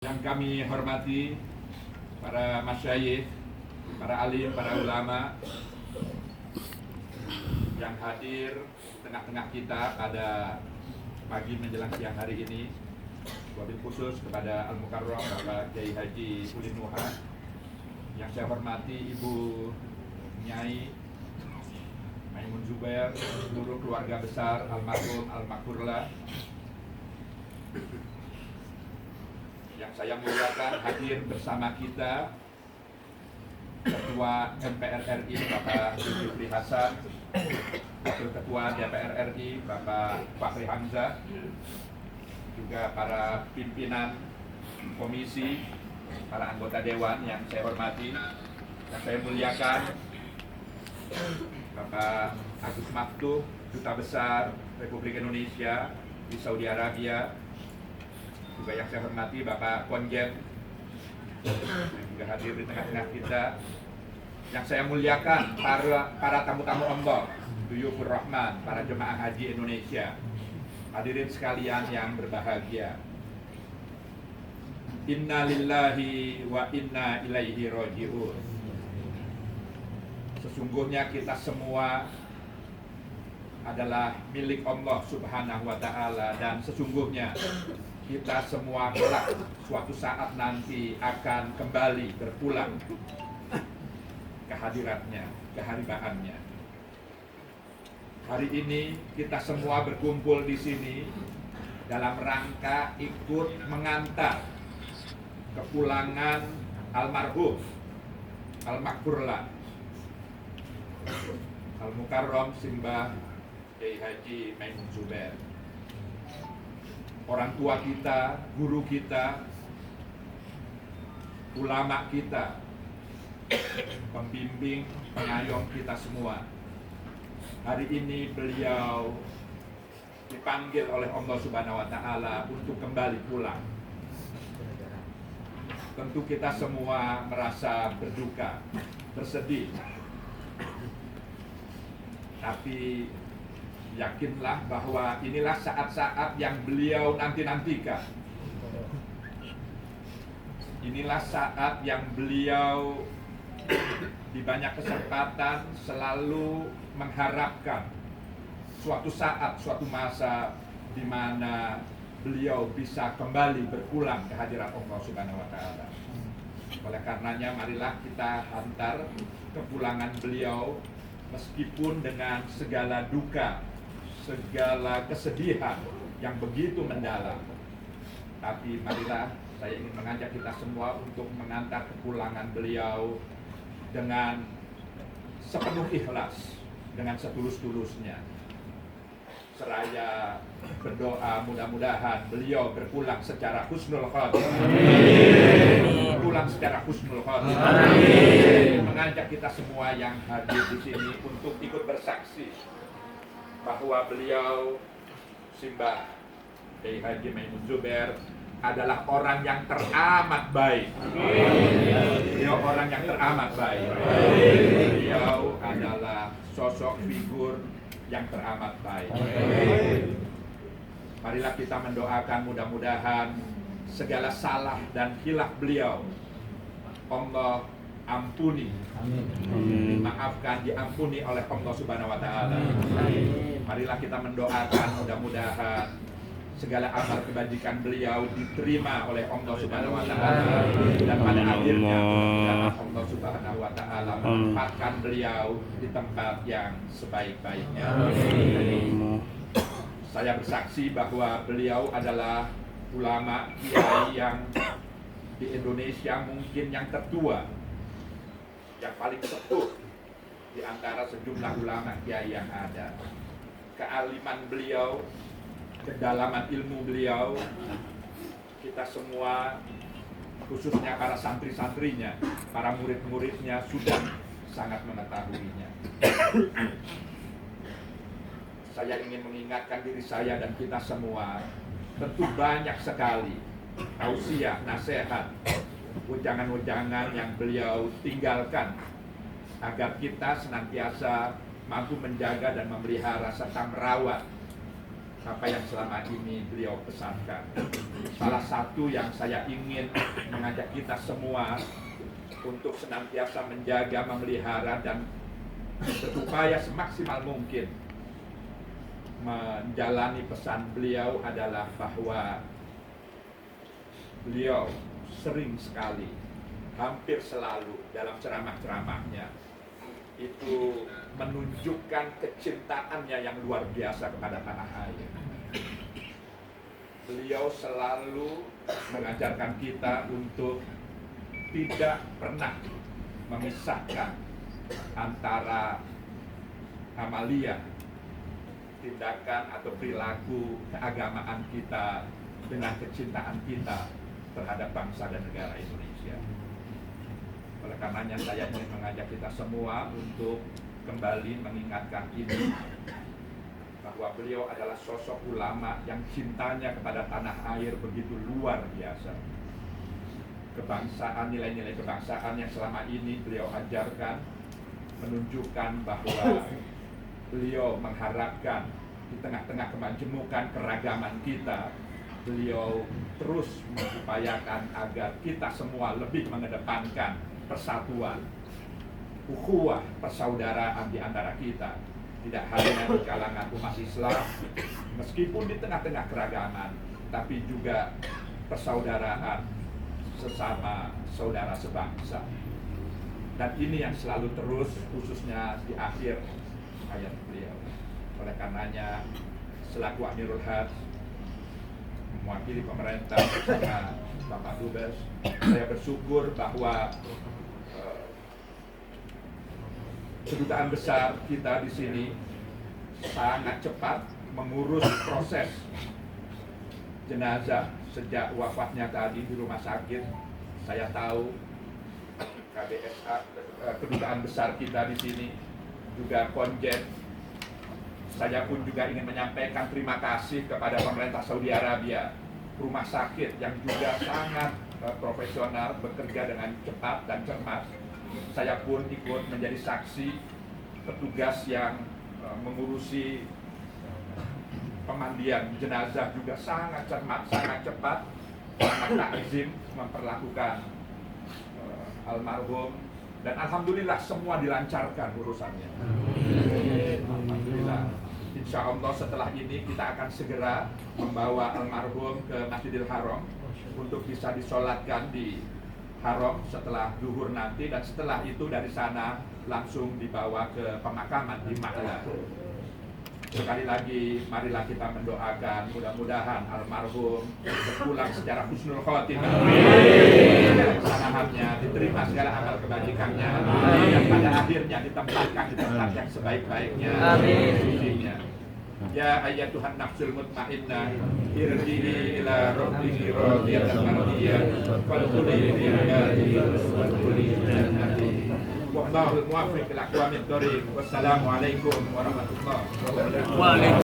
Yang kami hormati para masyayikh, para alim, para ulama yang hadir di tengah-tengah kita pada pagi menjelang siang hari ini. Wabil khusus kepada Al-Mukarram Bapak Kiai Haji Ulin Nuha. Yang saya hormati Ibu Nyai Maimun Zubair, seluruh keluarga besar almarhum Al-Maghfurlah. Yang saya muliakan hadir bersama kita Ketua MPR RI Bapak Zulkifli Hasan, Wakil Ketua DPR RI Bapak Fachri Hamzah, juga para pimpinan komisi, para anggota dewan yang saya hormati. Yang saya muliakan Bapak Agus Maftuh, Duta Besar Republik Indonesia di Saudi Arabia. Juga yang saya hormati Bapak Konjen yang juga hadir di tengah-tengah kita. Yang saya muliakan para tamu-tamu Allah, Duyufur Rahman, para jemaah haji Indonesia, hadirin sekalian yang berbahagia. Inna lillahi wa inna ilaihi roji'un. Sesungguhnya kita semua adalah milik Allah Subhanahu wa Ta'ala, dan sesungguhnya kita semua kelak suatu saat nanti akan kembali berpulang ke hadiratnya, keharibaannya. Hari ini kita semua berkumpul di sini dalam rangka ikut mengantar kepulangan almarhum Al-Maghfurlah Al-Mukarram Simbah Kiai Haji Maimun Zubair. Orang tua kita, guru kita, ulama kita, pembimbing, pengayom kita semua. Hari ini beliau dipanggil oleh Allah Subhanahu wa Ta'ala untuk kembali pulang. Tentu kita semua merasa berduka, bersedih. Tapi yakinlah bahwa inilah saat-saat yang beliau nanti-nantikan. Inilah saat yang beliau di banyak kesempatan selalu mengharapkan suatu saat, suatu masa di mana beliau bisa kembali berpulang ke hadirat Allah Subhanahu wa Ta'ala. Oleh karenanya marilah kita hantar kepulangan beliau meskipun dengan segala duka, segala kesedihan yang begitu mendalam. Tapi marilah saya ingin mengajak kita semua untuk mengantar kepulangan beliau dengan sepenuh ikhlas, dengan setulus-tulusnya. Seraya berdoa mudah-mudahan beliau berpulang secara husnul khotimah. Berpulang secara husnul khotimah. Mengajak kita semua yang hadir di sini untuk ikut bersaksi bahwa beliau Simbah Kiai Haji Maimun Zubair adalah orang yang teramat baik. Beliau orang yang teramat baik. Beliau adalah sosok figur yang teramat baik. Marilah kita mendoakan mudah-mudahan segala salah dan khilaf beliau Allah ampuni, dimaafkan, diampuni oleh Allah Subhanahu wa Ta'ala. Marilah kita mendoakan mudah-mudahan segala amal kebajikan beliau diterima oleh Allah Subhanahu wa Ta'ala, dan pada akhirnya Allah Subhanahu wa Ta'ala menempatkan beliau di tempat yang sebaik-baiknya. Saya bersaksi bahwa beliau adalah ulama kiai yang di Indonesia mungkin yang tertua, yang paling sepuh di antara sejumlah ulama kiai yang ada. Kealiman beliau, kedalaman ilmu beliau, kita semua khususnya para santri-santrinya, para murid-muridnya sudah sangat mengetahuinya. Saya ingin mengingatkan diri saya dan kita semua, tentu banyak sekali tausiah, nasihat, ujangan-ujangan yang beliau tinggalkan agar kita senantiasa mampu menjaga dan memelihara serta merawat apa yang selama ini beliau pesankan. Salah satu yang saya ingin mengajak kita semua untuk senantiasa menjaga, memelihara, dan berupaya semaksimal mungkin menjalani pesan beliau adalah bahwa beliau sering sekali, hampir selalu dalam ceramah-ceramahnya itu menunjukkan kecintaannya yang luar biasa kepada tanah air. Beliau selalu mengajarkan kita untuk tidak pernah memisahkan antara amalia, tindakan atau perilaku keagamaan kita dengan kecintaan kita terhadap bangsa dan negara Indonesia. Oleh karenanya saya ingin mengajak kita semua untuk kembali mengingatkan ini, bahwa beliau adalah sosok ulama yang cintanya kepada tanah air begitu luar biasa. Kebangsaan, nilai-nilai kebangsaan yang selama ini beliau ajarkan menunjukkan bahwa beliau mengharapkan di tengah-tengah kemajemukan keragaman kita, beliau terus mengupayakan agar kita semua lebih mengedepankan persatuan, ukhuwah, persaudaraan di antara kita, tidak hanya di kalangan umat Islam, meskipun di tengah-tengah keragaman, tapi juga persaudaraan sesama saudara sebangsa. Dan ini yang selalu terus, khususnya di akhir ayat beliau. Oleh karenanya, selaku Amirul Hajj, mewakili pemerintah bersama Bapak Dubes, saya bersyukur bahwa kedutaan besar kita di sini sangat cepat mengurus proses jenazah sejak wafatnya tadi di rumah sakit. Saya tahu KBSA, kedutaan besar kita di sini juga konjen. Saya pun juga ingin menyampaikan terima kasih kepada pemerintah Saudi Arabia, rumah sakit yang juga sangat profesional, bekerja dengan cepat dan cermat. Saya pun ikut menjadi saksi petugas yang mengurusi pemandian jenazah juga sangat cermat, sangat cepat, sangat takzim memperlakukan almarhum, dan alhamdulillah semua dilancarkan urusannya. Alhamdulillah. Insya Allah setelah ini kita akan segera membawa almarhum ke Masjidil Haram untuk bisa disolatkan di Haram setelah zuhur nanti, dan setelah itu dari sana langsung dibawa ke pemakaman di Ma'la. Sekali lagi, marilah kita mendoakan mudah-mudahan almarhum berpulang secara husnul khotimah. Kesalahannya diterima segala amal kebajikannya, dan pada akhirnya ditempatkan di tempat yang sebaik-baiknya. Amin. Ya ayyatuhan nafsul mutmainnah, irji'i ila rabbiki radiyatan mardiyah, fadkhuli fi ibadihi wadkhuli jannati. Wallahul muwaffiq ila aqwamit thoriq. Wassalamualaikum warahmatullahi wabarakatuh.